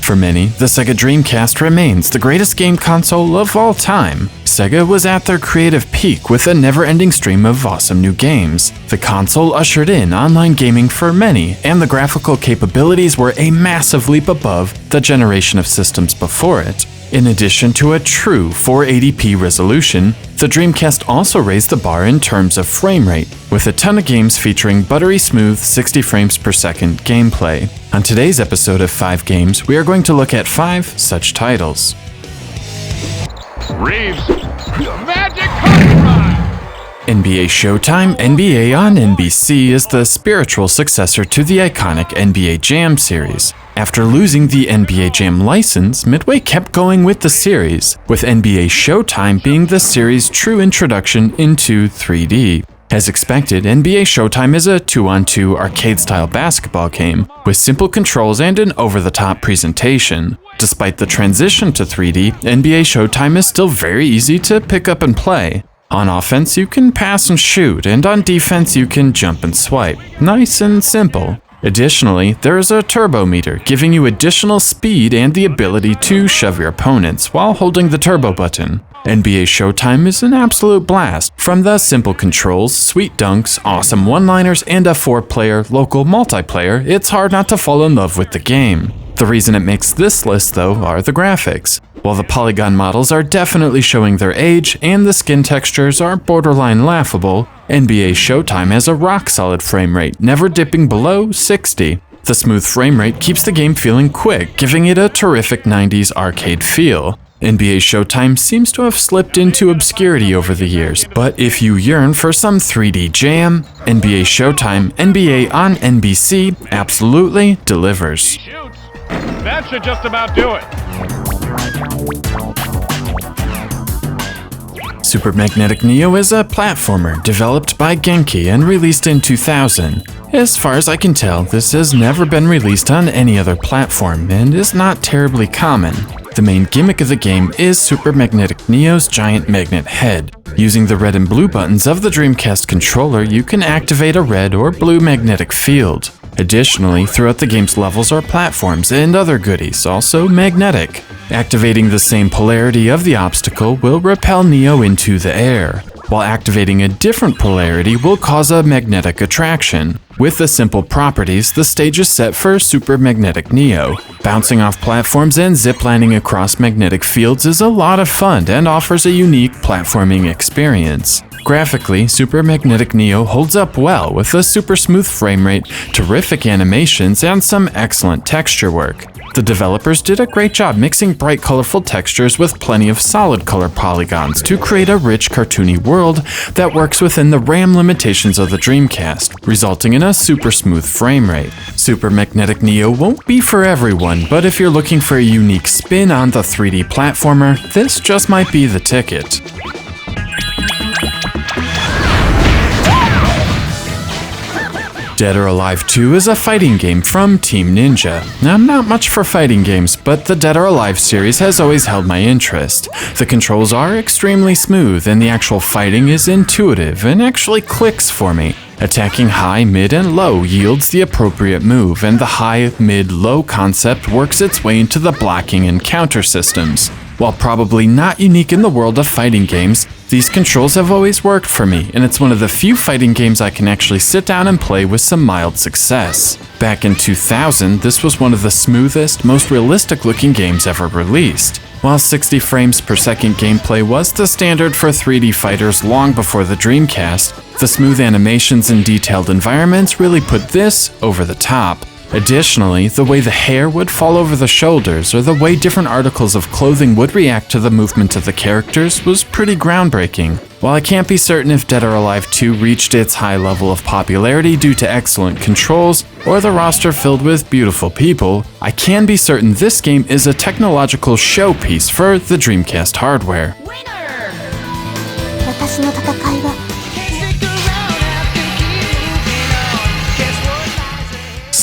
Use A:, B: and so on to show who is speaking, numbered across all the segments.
A: For many, the Sega Dreamcast remains the greatest game console of all time. Sega was at their creative peak with a never-ending stream of awesome new games. The console ushered in online gaming for many, and the graphical capabilities were a massive leap above the generation of systems before it. In addition to a true 480p resolution, the Dreamcast also raised the bar in terms of frame rate, with a ton of games featuring buttery smooth 60 frames per second gameplay. On today's episode of 5 Games, we are going to look at 5 such titles.
B: Reeves, magic copyright!
A: NBA Showtime NBA on NBC is the spiritual successor to the iconic NBA Jam series. After losing the NBA Jam license, Midway kept going with the series, with NBA Showtime being the series' true introduction into 3D. As expected, NBA Showtime is a 2-on-2 arcade-style basketball game with simple controls and an over-the-top presentation. Despite the transition to 3D, NBA Showtime is still very easy to pick up and play. On offense, you can pass and shoot, and on defense, you can jump and swipe. Nice and simple. Additionally, there is a turbo meter, giving you additional speed and the ability to shove your opponents while holding the turbo button. NBA Showtime is an absolute blast. From the simple controls, sweet dunks, awesome one-liners, and a 4-player local multiplayer, it's hard not to fall in love with the game. The reason it makes this list, though, are the graphics. While the polygon models are definitely showing their age and the skin textures are borderline laughable, NBA Showtime has a rock-solid frame rate, never dipping below 60. The smooth frame rate keeps the game feeling quick, giving it a terrific 90s arcade feel. NBA Showtime seems to have slipped into obscurity over the years, but if you yearn for some 3D jam, NBA Showtime NBA on NBC absolutely delivers.
B: That should just about do it.
A: Super Magnetic Neo is a platformer developed by Genki and released in 2000. As far as I can tell, this has never been released on any other platform and is not terribly common. The main gimmick of the game is Super Magnetic Neo's giant magnet head. Using the red and blue buttons of the Dreamcast controller, you can activate a red or blue magnetic field. Additionally, throughout the game's levels are platforms and other goodies, also magnetic. Activating the same polarity of the obstacle will repel Neo into the air, while activating a different polarity will cause a magnetic attraction. With the simple properties, the stage is set for Super Magnetic Neo. Bouncing off platforms and ziplining across magnetic fields is a lot of fun and offers a unique platforming experience. Graphically, Super Magnetic Neo holds up well with a super smooth frame rate, terrific animations, and some excellent texture work. The developers did a great job mixing bright, colorful textures with plenty of solid color polygons to create a rich, cartoony world that works within the RAM limitations of the Dreamcast, resulting in a super smooth frame rate. Super Magnetic Neo won't be for everyone, but if you're looking for a unique spin on the 3D platformer, this just might be the ticket. Dead or Alive 2 is a fighting game from Team Ninja. Now, I'm not much for fighting games, but the Dead or Alive series has always held my interest. The controls are extremely smooth, and the actual fighting is intuitive and actually clicks for me. Attacking high, mid, and low yields the appropriate move, and the high, mid, low concept works its way into the blocking and counter systems. While probably not unique in the world of fighting games, these controls have always worked for me, and it's one of the few fighting games I can actually sit down and play with some mild success. Back in 2000, this was one of the smoothest, most realistic looking games ever released. While 60 frames per second gameplay was the standard for 3D fighters long before the Dreamcast, the smooth animations and detailed environments really put this over the top. Additionally, the way the hair would fall over the shoulders or the way different articles of clothing would react to the movement of the characters was pretty groundbreaking. While I can't be certain if Dead or Alive 2 reached its high level of popularity due to excellent controls or the roster filled with beautiful people, I can be certain this game is a technological showpiece for the Dreamcast hardware.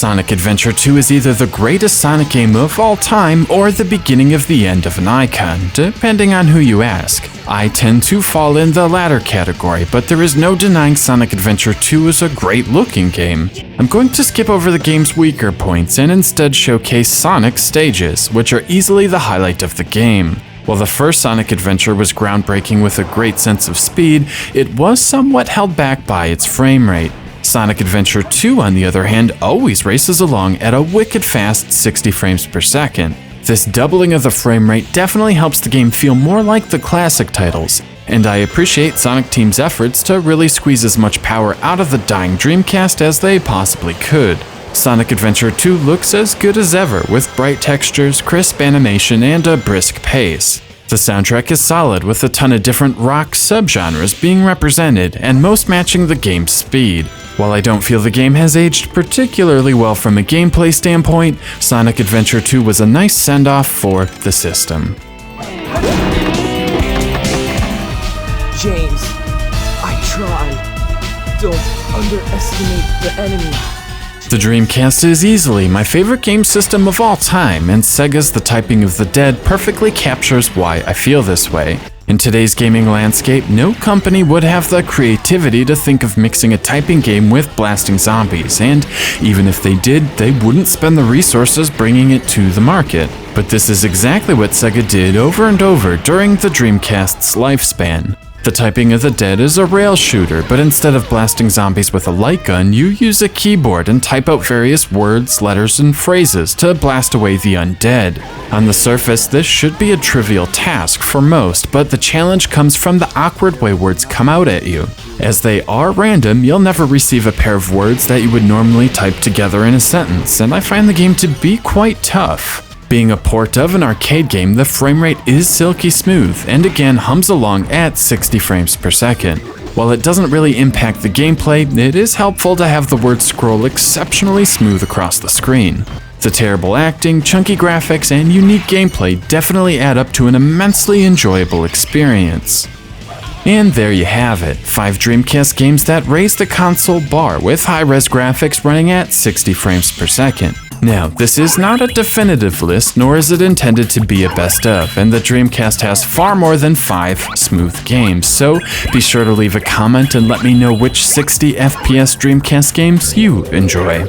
A: Sonic Adventure 2 is either the greatest Sonic game of all time or the beginning of the end of an icon, depending on who you ask. I tend to fall in the latter category, but there is no denying Sonic Adventure 2 is a great-looking game. I'm going to skip over the game's weaker points and instead showcase Sonic's stages, which are easily the highlight of the game. While the first Sonic Adventure was groundbreaking with a great sense of speed, it was somewhat held back by its frame rate. Sonic Adventure 2, on the other hand, always races along at a wicked fast 60 frames per second. This doubling of the frame rate definitely helps the game feel more like the classic titles, and I appreciate Sonic Team's efforts to really squeeze as much power out of the dying Dreamcast as they possibly could. Sonic Adventure 2 looks as good as ever, with bright textures, crisp animation, and a brisk pace. The soundtrack is solid, with a ton of different rock subgenres being represented, and most matching the game's speed. While I don't feel the game has aged particularly well from a gameplay standpoint, Sonic Adventure 2 was a nice send-off for the system.
C: James, I tried. Don't underestimate the enemy.
A: The Dreamcast is easily my favorite game system of all time, and Sega's The Typing of the Dead perfectly captures why I feel this way. In today's gaming landscape, no company would have the creativity to think of mixing a typing game with blasting zombies, and even if they did, they wouldn't spend the resources bringing it to the market. But this is exactly what Sega did over and over during the Dreamcast's lifespan. The Typing of the Dead is a rail shooter, but instead of blasting zombies with a light gun, you use a keyboard and type out various words, letters, and phrases to blast away the undead. On the surface, this should be a trivial task for most, but the challenge comes from the awkward way words come out at you. As they are random, you'll never receive a pair of words that you would normally type together in a sentence, and I find the game to be quite tough. Being a port of an arcade game, the frame rate is silky smooth, and again hums along at 60 frames per second. While it doesn't really impact the gameplay, it is helpful to have the words scroll exceptionally smooth across the screen. The terrible acting, chunky graphics, and unique gameplay definitely add up to an immensely enjoyable experience. And there you have it, 5 Dreamcast games that raise the console bar with high-res graphics running at 60 frames per second. Now, this is not a definitive list, nor is it intended to be a best of, and the Dreamcast has far more than 5 smooth games, so be sure to leave a comment and let me know which 60 FPS Dreamcast games you enjoy.